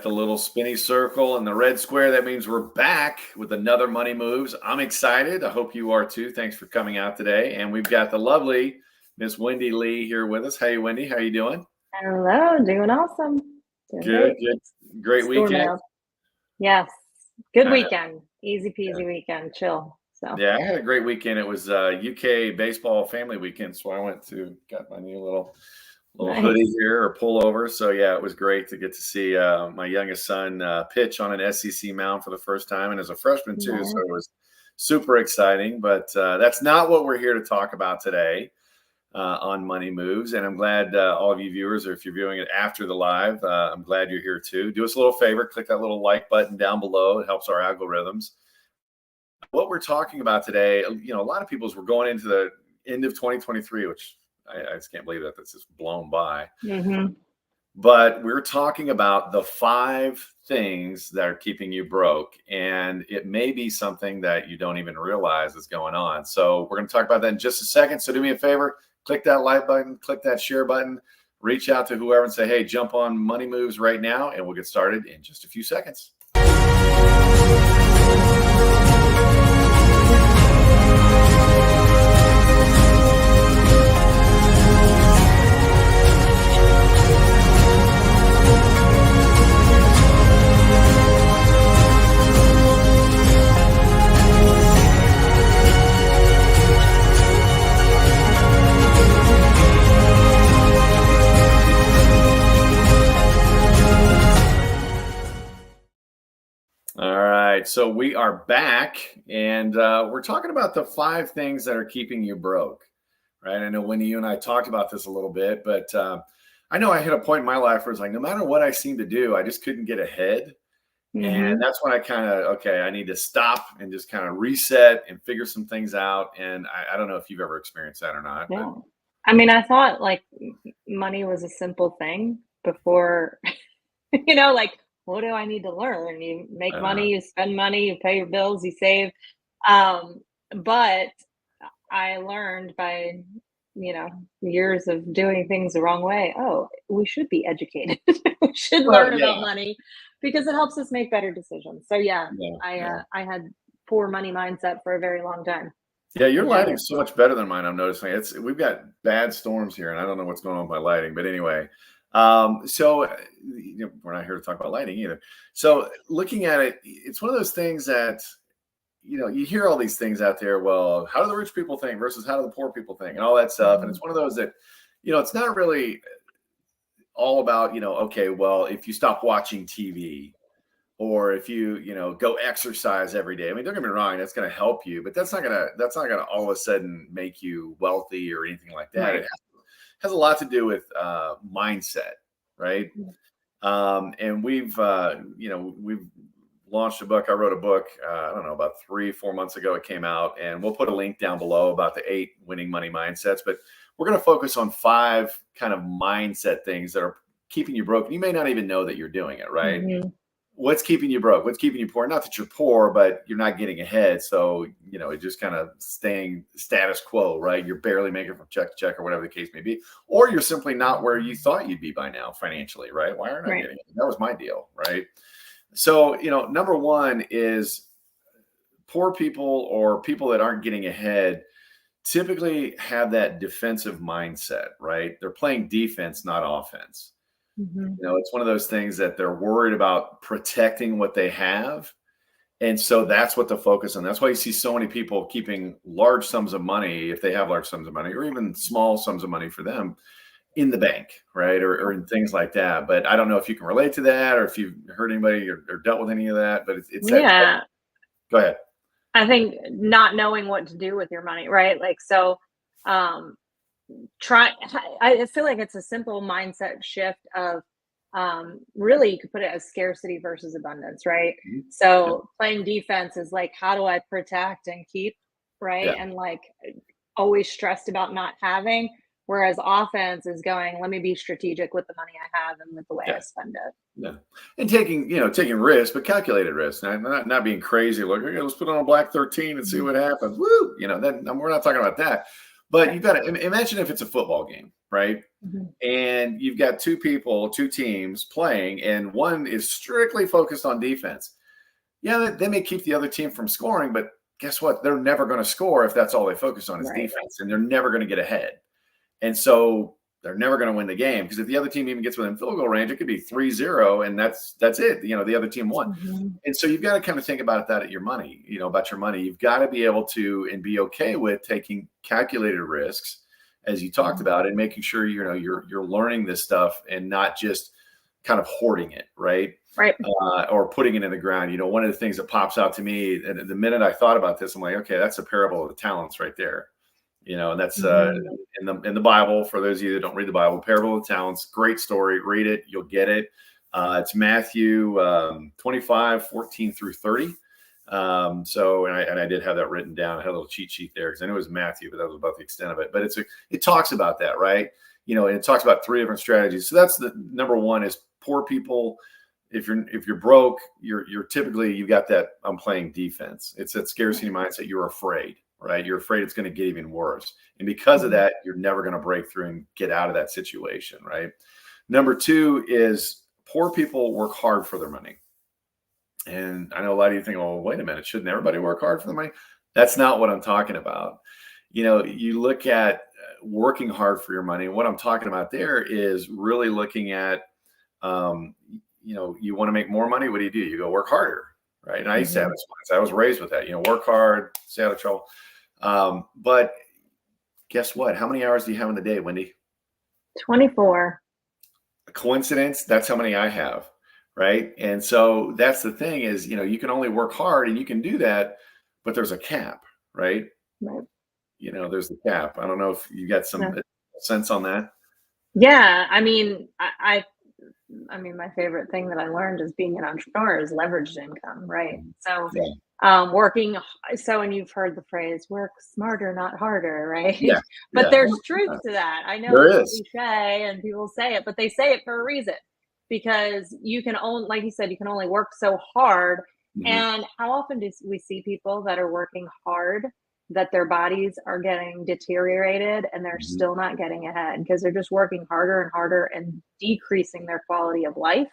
The little spinny circle and the red square. That means we're back with another Money Moves. I'm excited. I hope you are too. Thanks for coming out today. And we've got the lovely Miss Wendy Lee here with us. Hey, Wendy, how you doing? Hello, doing awesome. Doing Good, great. great Storm weekend. out. Yes. Good I know. weekend. Easy peasy weekend. Chill. So Yeah, I had a great weekend. It was UK baseball family weekend, so I got my new little hoodie nice. here or pullover. So yeah, it was great to get to see my youngest son pitch on an SEC mound for the first time, and as a freshman too. So Nice. it was super exciting. But that's not what we're here to talk about today on Money Moves. And I'm glad all of you viewers, or if you're viewing it after the live, I'm glad you're here too. Do us a little favor, click that little like button down below. It helps our algorithms. What we're talking about today, a lot of people, as we're going into the end of 2023, which I just can't believe that's just blown by. Mm-hmm. But we're talking about the 5 things that are keeping you broke. And it may be something that you don't even realize is going on. So we're going to talk about that in just a second. So do me a favor, click that like button, click that share button, reach out to whoever and say, hey, jump on Money Moves right now. And we'll get started in just a few seconds. So we are back, and we're talking about the 5 things that are keeping you broke, right? I know, Wendy, you and I talked about this a little bit, but I know I hit a point in my life where it's like, no matter what I seem to do, I just couldn't get ahead. Mm-hmm. And that's when I need to stop and just kind of reset and figure some things out. And I don't know if you've ever experienced that or not. Yeah. I mean, I thought like money was a simple thing before, like, what do I need to learn? You make money, you spend money, you pay your bills, you save. But I learned by, years of doing things the wrong way. Oh, we should be educated. We should learn about money because it helps us make better decisions. So I had poor money mindset for a very long time. Yeah, your lighting's so much better than mine. I'm noticing we've got bad storms here, and I don't know what's going on with my lighting. But anyway, so we're not here to talk about lighting either. So looking at it, it's one of those things that you hear all these things out there. Well, how do the rich people think versus how do the poor people think, and all that stuff. And it's one of those that it's not really all about okay, well, if you stop watching TV. Or if you go exercise every day. I mean, don't get me wrong, that's going to help you, but that's not gonna all of a sudden make you wealthy or anything like that. Right. It has a lot to do with mindset, right? And we've launched a book. I wrote a book, I don't know, about 3-4 months ago. It came out, and we'll put a link down below about the 8 winning money mindsets. But we're going to focus on 5 kind of mindset things that are keeping you broke. You may not even know that you're doing it, right? Mm-hmm. What's keeping you broke? What's keeping you poor? Not that you're poor, but you're not getting ahead. So, it just kind of staying status quo, right? You're barely making from check to check or whatever the case may be. Or you're simply not where you thought you'd be by now financially, right? Why aren't I getting it? That was my deal, right? So, number 1 is poor people or people that aren't getting ahead typically have that defensive mindset, right? They're playing defense, not offense. Mm-hmm. It's one of those things that they're worried about protecting what they have. And so that's what the focus on. That's why you see so many people keeping large sums of money, if they have large sums of money, or even small sums of money for them, in the bank, right? Or in things like that. But I don't know if you can relate to that or if you've heard anybody or dealt with any of that, but it's yeah. Go ahead. I think not knowing what to do with your money, right? Like, so, I feel like it's a simple mindset shift of really you could put it as scarcity versus abundance, right? Mm-hmm. So playing defense is like, how do I protect and keep, right? And like always stressed about not having, whereas offense is going, let me be strategic with the money I have and with the way I spend it. Yeah. And taking risks, but calculated risks, not being crazy. Like, let's put on a black 13 and see what happens. Woo! Then we're not talking about that. But you've got to imagine if it's a football game, right? Mhm. and you've got two teams playing, and one is strictly focused on defense. Yeah, they may keep the other team from scoring, but guess what? They're never going to score if that's all they focus on is Right. defense, and they're never going to get ahead. And so they're never going to win the game, because if the other team even gets within field goal range, it could be 3-0, and that's it. The other team won. Mhm. And so you've got to kind of think about that at your money, about your money. You've got to be able to and be okay with taking calculated risks, as you talked Mhm. about, and making sure you're learning this stuff and not just kind of hoarding it, right? Right. Or putting it in the ground. One of the things that pops out to me, and the minute I thought about this, I'm like, okay, that's a parable of the talents right there. And that's Mhm. in the Bible. For those of you that don't read the Bible, parable of the talents, great story. Read it, you'll get it. It's Matthew 25, 14 through 30. And I did have that written down. I had a little cheat sheet there because I knew it was Matthew, but that was about the extent of it. But it talks about that, right? And it talks about 3 different strategies. So that's the number one is poor people. If you're broke, you're typically, you've got that I'm playing defense. It's that scarcity mindset. You're afraid, right? You're afraid it's going to get even worse. And because of that, you're never going to break through and get out of that situation, right? Number 2 is poor people work hard for their money. And I know a lot of you think, well, wait a minute, shouldn't everybody work hard for the money? That's not what I'm talking about. You look at working hard for your money. What I'm talking about there is really looking at, you want to make more money. What do? You go work harder, right? And I used to have this mindset. I was raised with that, work hard, stay out of trouble. But guess what? How many hours do you have in the day, Wendy? 24. A coincidence? That's how many I have, right? And so that's the thing is, you can only work hard and you can do that, but there's a cap, right? Right. There's the cap. I don't know if you got some Yeah. sense on that. Yeah. I mean, I mean, my favorite thing that I learned as being an entrepreneur is leveraged income, right? So, Yeah. working, and you've heard the phrase "work smarter, not harder," right? Yeah. But Yeah. there's truth to that. I know There it's a is. cliche and people say it, but they say it for a reason because you can only, like you said, you can only work so hard. Mhm. And how often do we see people that are working hard that their bodies are getting deteriorated and they're Mhm. still not getting ahead because they're just working harder and harder and decreasing their quality of life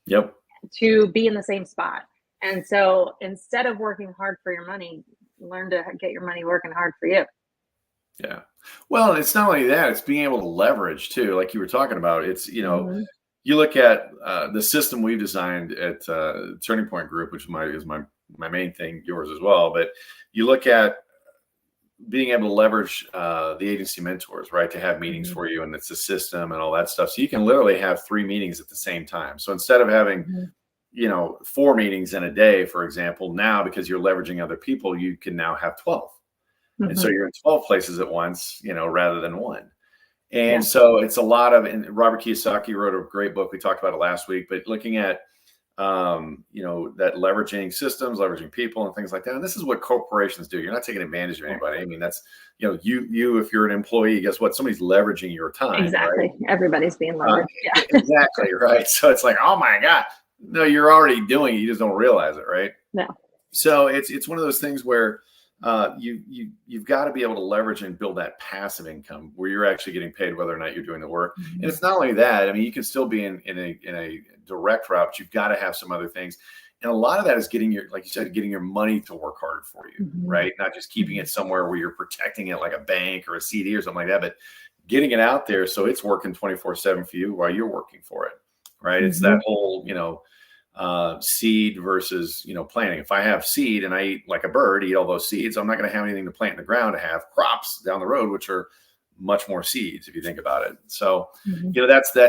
Yep. to be in the same spot. And so instead of working hard for your money, learn to get your money working hard for you. Yeah. Well, it's not only that, it's being able to leverage too, like you were talking about. It's, Mm-hmm. you look at the system we've designed at Turning Point Group, which is my main thing, yours as well. But you look at being able to leverage the agency mentors, right, to have meetings Mm-hmm. for you, and it's a system and all that stuff. So you can literally have 3 meetings at the same time. So instead of having, Mm-hmm. 4 meetings in a day, for example, now because you're leveraging other people, you can now have 12. And so Mm-hmm. you're in 12 places at once, rather than one. And Yeah. so it's a lot of, and Robert Kiyosaki wrote a great book. We talked about it last week, but looking at, that leveraging systems, leveraging people and things like that. And this is what corporations do. You're not taking advantage of anybody. I mean, that's, if you're an employee, guess what? Somebody's leveraging your time, right? Exactly. Everybody's being leveraged. Yeah. Exactly. Right. So it's like, oh my God, no, you're already doing it. You just don't realize it. Right. No. So it's one of those things where you've got to be able to leverage and build that passive income where you're actually getting paid whether or not you're doing the work. Mm-hmm. And it's not only that. I mean, you can still be in a direct route, but you've got to have some other things. And a lot of that is like you said, getting your money to work harder for you, Mm-hmm. right? Not just keeping it somewhere where you're protecting it like a bank or a CD or something like that, but getting it out there so it's working 24/7 for you while you're working for it, right? Mm-hmm. It's that whole, seed versus, planting. If I have seed and I eat like a bird, eat all those seeds, I'm not going to have anything to plant in the ground to have crops down the road, which are much more seeds if you think about it. So, Mm-hmm.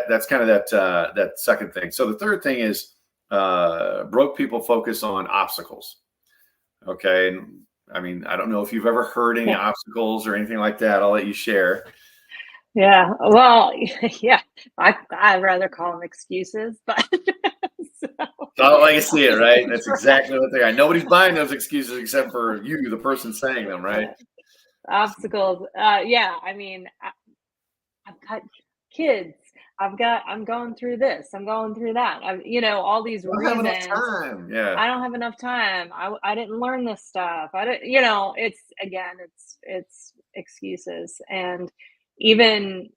that's kind of that second thing. So the third thing is broke people focus on obstacles. Okay. And I mean, I don't know if you've ever heard any obstacles or anything like that. I'll let you share. Yeah. Well, yeah. I'd rather call them excuses, but Oh, I see it, right? That's exactly what they are. Nobody's buying those excuses except for you, the person saying them, right? Obstacles. Yeah. I mean, I've got kids. I'm going through this. I'm going through that. All these I don't have enough reasons. time. Yeah. I don't have enough time. I didn't learn this stuff. I don't, it's again, it's excuses. And even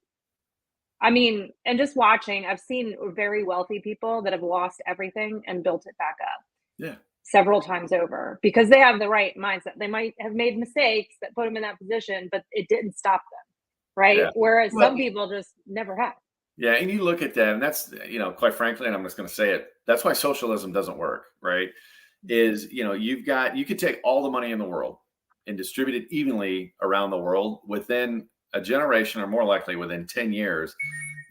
I mean, and just watching, I've seen very wealthy people that have lost everything and built it back up Yeah. several times over because they have the right mindset. They might have made mistakes that put them in that position, but it didn't stop them, right? Yeah. Whereas Well, some people just never have. yeah, and you look at that, and that's, quite frankly, and I'm just going to say it, that's why socialism doesn't work, right? Is, you could take all the money in the world and distribute it evenly around the world within a generation, or more likely within 10 years.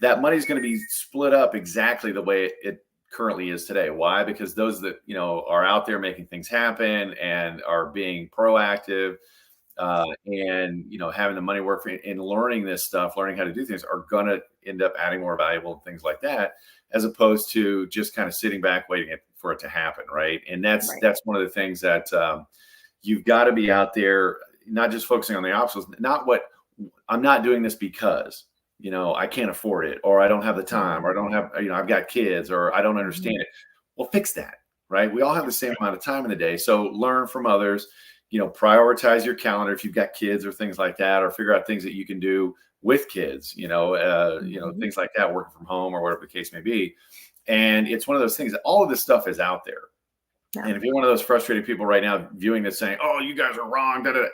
That money is going to be split up exactly the way it currently is today. Why? Because those that, are out there making things happen and are being proactive, and having the money work for and learning this stuff, learning how to do things, are going to end up adding more valuable and things like that, as opposed to just kind of sitting back waiting for it to happen, right? And that's Right. that's one of the things that, you've got to be out there, not just focusing on the obstacles. Not what I'm not doing this because I can't afford it, or I don't have the time, or I don't have, I've got kids, or I don't understand Mhm. it. Well, fix that, right? We all have the same amount of time in the day, so learn from others. Prioritize your calendar if you've got kids or things like that, or figure out things that you can do with kids, Mhm. things like that, working from home or whatever the case may be. And it's one of those things that all of this stuff is out there. Yeah. And if you're one of those frustrated people right now viewing this saying, oh, you guys are wrong, da, da, da,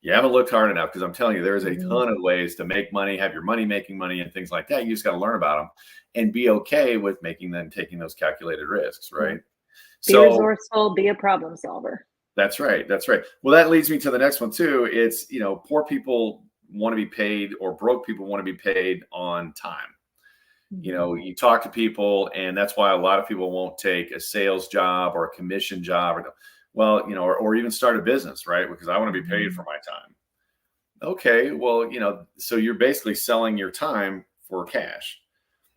you haven't looked hard enough, because I'm telling you, there's a Mhm. ton of ways to make money, have your money making money, and things like that. You just got to learn about them and be okay with taking those calculated risks, Yeah. right? Be So resourceful, be a problem solver. that's right. That's right. Well, that leads me to the next one too. It's, poor people want to be paid, or broke people want to be paid on time. Mhm. You talk to people, and that's why a lot of people won't take a sales job or a commission job, or even start a business, right? Because I want to be paid for Mhm. my time. Okay, well, so you're basically selling your time for cash.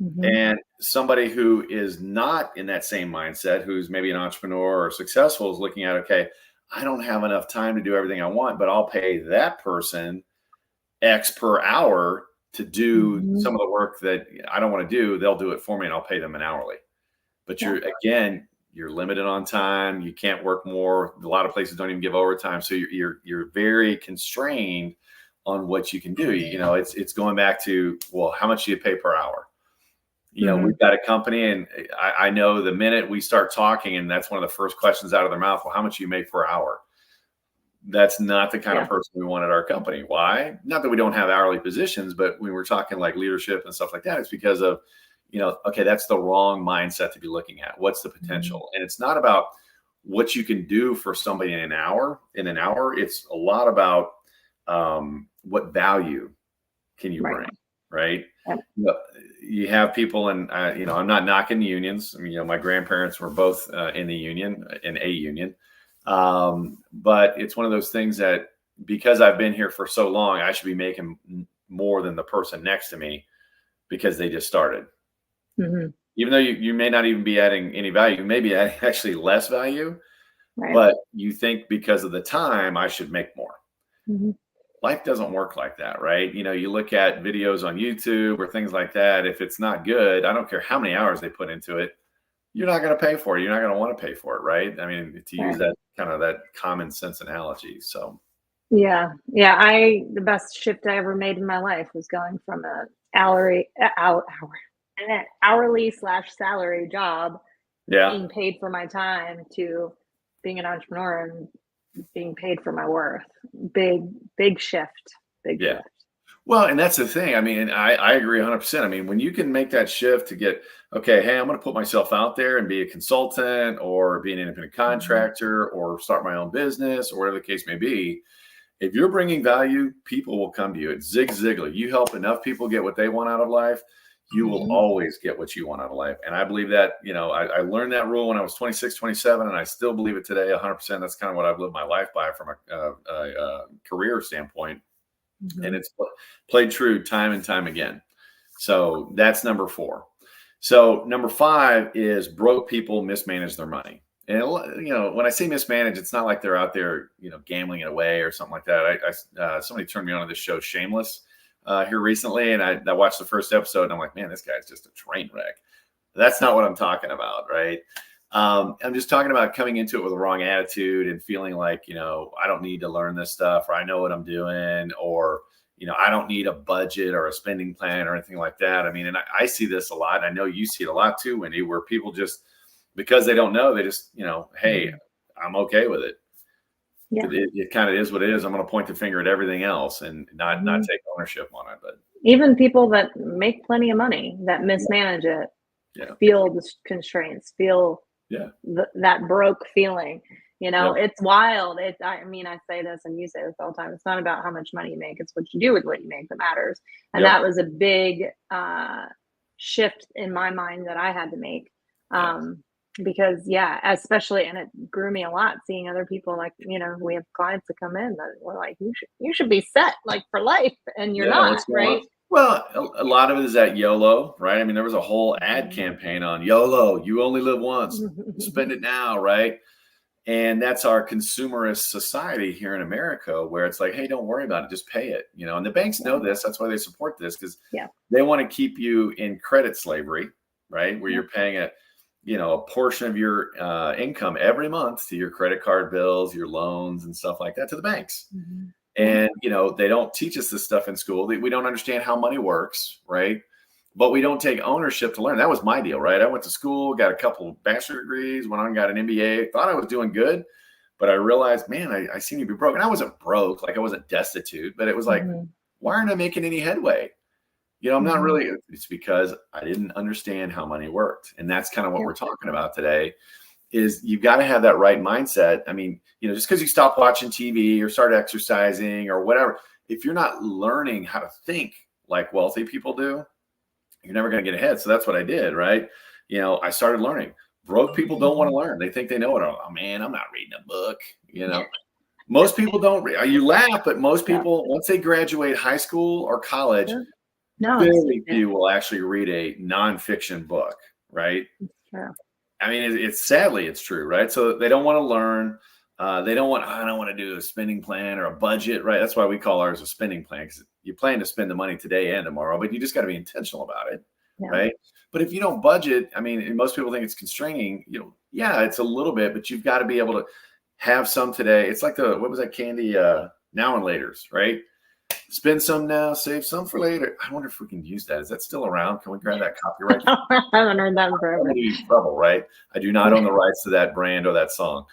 Mhm. And somebody who is not in that same mindset, who's maybe an entrepreneur or successful, is looking at, okay, I don't have enough time to do everything I want, but I'll pay that person X per hour to do Mhm. some of the work that I don't want to do. They'll do it for me, and I'll pay them an hourly. But Yeah. you're limited on time. You can't work more. A lot of places don't even give overtime, so you're very constrained on what you can do. It's going back to, well, how much do you pay per hour? Mhm. We've got a company, and I know the minute we start talking, and that's one of the first questions out of their mouth. Well, how much do you make per hour? That's not the kind of Yeah. person we want at our company. Why? Not that we don't have hourly positions, but when we're talking like leadership and stuff like that, it's because of, okay, that's the wrong mindset to be looking at. What's the Mhm. potential? And it's not about what you can do for somebody in an hour. It's a lot about, what value can you Right. bring, right? Yep. You have people, and I'm not knocking unions. I mean, my grandparents were both, in the union, in a union, but it's one of those things that, because I've been here for so long, I should be making more than the person next to me because they just started. Mhm. Even though you may not even be adding any value, you may be adding actually less value, Right. but you think because of the time I should make more. Mhm. Life doesn't work like that, right? You look at videos on YouTube or things like that. If it's not good, I don't care how many hours they put into it, you're not going to pay for it. You're not going to want to pay for it, right? I mean, to use Right. that kind of that common sense analogy. So, Yeah. Yeah, I the best shift I ever made in my life was going from a hourly hourly slash salary job, yeah, being paid for my time, to being an entrepreneur and being paid for my worth. Big, big shift. Big yeah. shift. Well, and that's the thing. I mean, I agree 100%. I mean, when you can make that shift to get, okay, hey, I'm going to put myself out there and be a consultant, or be an independent Mhm. contractor, or start my own business, or whatever the case may be. If you're bringing value, people will come to you. It's Zig Ziglar. You help enough people get what they want out of life, you will Mhm. always get what you want out of life. And I believe that, I learned that rule when I was 26, 27, and I still believe it today 100%. That's kind of what I've lived my life by from a career standpoint. And Mhm. it's played true time and time again. So that's number four. So number five is broke people mismanage their money. And when I say mismanage, it's not like they're out there, gambling it away or something like that. Somebody turned me on to this show, Shameless, here recently, and I watched the first episode, and I'm like, man, this guy's just a train wreck. That's not what I'm talking about, right? I'm just talking about coming into it with the wrong attitude and feeling like, I don't need to learn this stuff, or I know what I'm doing, or I don't need a budget or a spending plan or anything like that. I mean, and I see this a lot. I know you see it a lot too, Wendy, where people just, because they don't know, they just, hey, I'm okay with it. Yeah. It kind of is what it is. I'm going to point the finger at everything else and not take ownership on it. But even people that make plenty of money that mismanage it feel the constraints, feel that broke feeling. It's wild. I say this and you say this all the time. It's not about how much money you make. It's what you do with what you make that matters. And that was a big shift in my mind that I had to make. Because especially, and it grew me a lot seeing other people, like, we have clients that come in that we're like, you should be set like for life, and you're not, right? Well, a lot of it is that YOLO, right? I mean, there was a whole ad campaign on YOLO, you only live once, spend it now, right? And that's our consumerist society here in America, where it's like, hey, don't worry about it, just pay it, and the banks know this. That's why they support this, because they want to keep you in credit slavery, right? Where you're paying a portion of your income every month to your credit card bills, your loans and stuff like that, to the banks. And, they don't teach us this stuff in school. We don't understand how money works, right? But we don't take ownership to learn. That was my deal, right? I went to school, got a couple of bachelor degrees, went on, got an MBA, thought I was doing good. But I realized, man, I seem to be broke. And I wasn't broke, like I wasn't destitute, but it was like, why aren't I making any headway? I'm not really, it's because I didn't understand how money worked. And that's kind of what we're talking about today, is you've got to have that right mindset. I mean, just because you stop watching TV or start exercising or whatever, if you're not learning how to think like wealthy people do, you're never going to get ahead. So that's what I did, right? I started learning. Broke people don't want to learn. They think they know it all. Oh man, I'm not reading a book. Most people don't read. You laugh, but most people, once they graduate high school or college, very few will actually read a nonfiction book, right? I mean, it's true, right? So they don't want to learn. They don't want, I don't want to do a spending plan or a budget, right? That's why we call ours a spending plan, because you plan to spend the money today and tomorrow, but you just got to be intentional about it, right? But if you don't budget, I mean, and most people think it's constraining, it's a little bit, but you've got to be able to have some today. It's like what was that candy? Now and Laters, right? Spend some now, save some for later. I wonder if we can use that. Is that still around? Can we grab that copyright? I haven't heard that in forever. I'm in trouble, right? I do not own the rights to that brand or that song.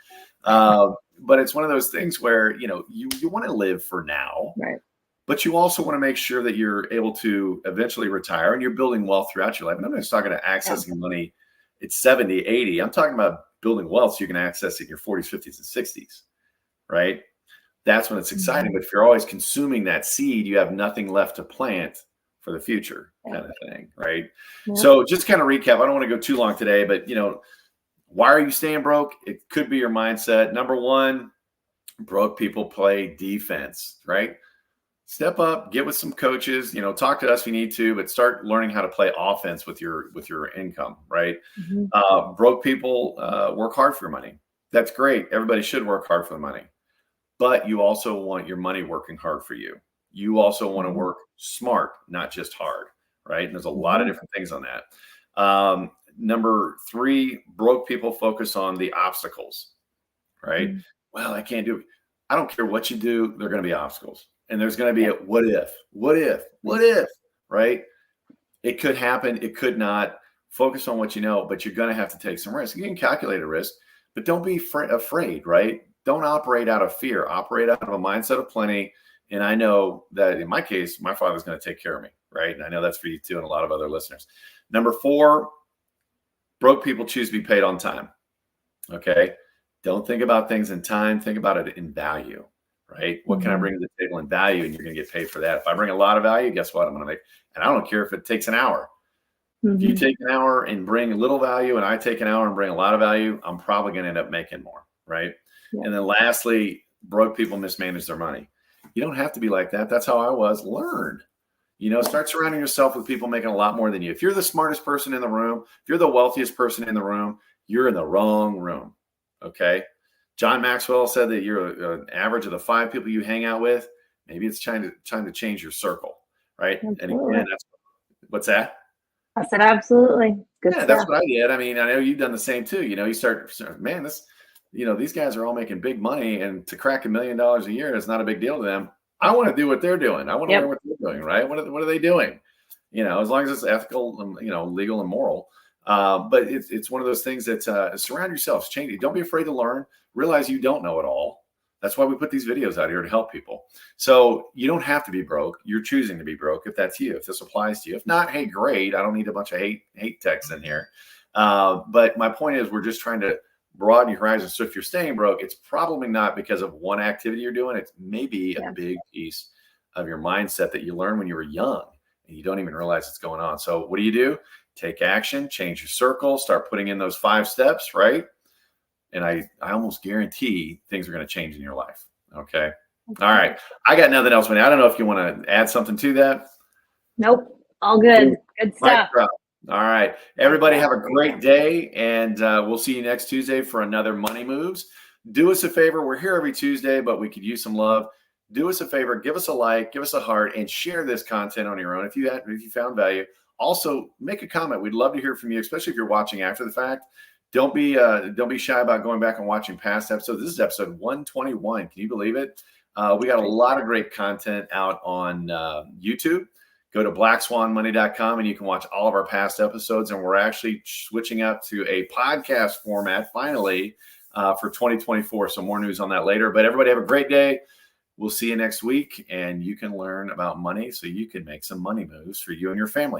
But it's one of those things where, you want to live for now, right? But you also want to make sure that you're able to eventually retire and you're building wealth throughout your life. And I'm not just talking about accessing money at 70, 80. I'm talking about building wealth so you can access it in your 40s, 50s, and 60s, right? That's when it's exciting. But if you're always consuming that seed, you have nothing left to plant for the future, kind of thing, right? So just kind of recap. I don't want to go too long today, but why are you staying broke? It could be your mindset. Number one, broke people play defense, right? Step up, get with some coaches, talk to us if you need to, but start learning how to play offense with your income, right? Broke people work hard for your money. That's great. Everybody should work hard for the money. But you also want your money working hard for you. You also want to work smart, not just hard, right? And there's a lot of different things on that. Number three, broke people focus on the obstacles, right? Well, I can't do it. I don't care what you do. There are going to be obstacles. And there's going to be a what if, right? It could happen. It could not. Focus on what you know, but you're going to have to take some risk. You can calculate a risk, but don't be afraid, right? Don't operate out of fear. Operate out of a mindset of plenty. And I know that in my case, my father's going to take care of me, right? And I know that's for you too and a lot of other listeners. Number four, broke people choose to be paid on time, okay? Don't think about things in time. Think about it in value, right? What can I bring to the table in value? And you're going to get paid for that. If I bring a lot of value, guess what? I'm going to make, and I don't care if it takes an hour. If you take an hour and bring a little value and I take an hour and bring a lot of value, I'm probably going to end up making more, right? And then lastly, broke people mismanage their money. You don't have to be like that. That's how I was. Learn. Start surrounding yourself with people making a lot more than you. If you're the smartest person in the room, if you're the wealthiest person in the room, you're in the wrong room, okay? John Maxwell said that you're an average of the 5 people you hang out with. Maybe it's time to change your circle, right? Absolutely. And again, what's that? I said, absolutely. Good stuff. That's what I did. I mean, I know you've done the same too. You start, man, these guys are all making big money, and to crack $1 million a year is not a big deal to them. I want to do what they're doing. I want to Yep. learn what they're doing, right? What are they doing? As long as it's ethical, legal and moral. But it's one of those things that surround yourselves, change it. Don't be afraid to learn. Realize you don't know it all. That's why we put these videos out here to help people. So you don't have to be broke. You're choosing to be broke if that's you, if this applies to you. If not, hey, great. I don't need a bunch of hate texts in here. But my point is, we're just trying to broaden your horizons. So if you're staying broke, it's probably not because of one activity you're doing. It's maybe a big piece of your mindset that you learned when you were young and you don't even realize it's going on. So what do? Take action, change your circle, start putting in those 5 steps, right? And I almost guarantee things are going to change in your life. Okay. All right. I got nothing else, Wendy. I don't know if you want to add something to that. Nope. All good. Good stuff. All right. Everybody have a great day, and we'll see you next Tuesday for another Money Moves. Do us a favor. We're here every Tuesday, but we could use some love. Do us a favor. Give us a like, give us a heart, and share this content on your own if you found value. Also, make a comment. We'd love to hear from you, especially if you're watching after the fact. Don't be shy about going back and watching past episodes. This is episode 121. Can you believe it? We got a lot of great content out on YouTube. Go to blackswanmoney.com and you can watch all of our past episodes. And we're actually switching up to a podcast format finally for 2024. So more news on that later. But everybody have a great day. We'll see you next week. And you can learn about money so you can make some money moves for you and your family.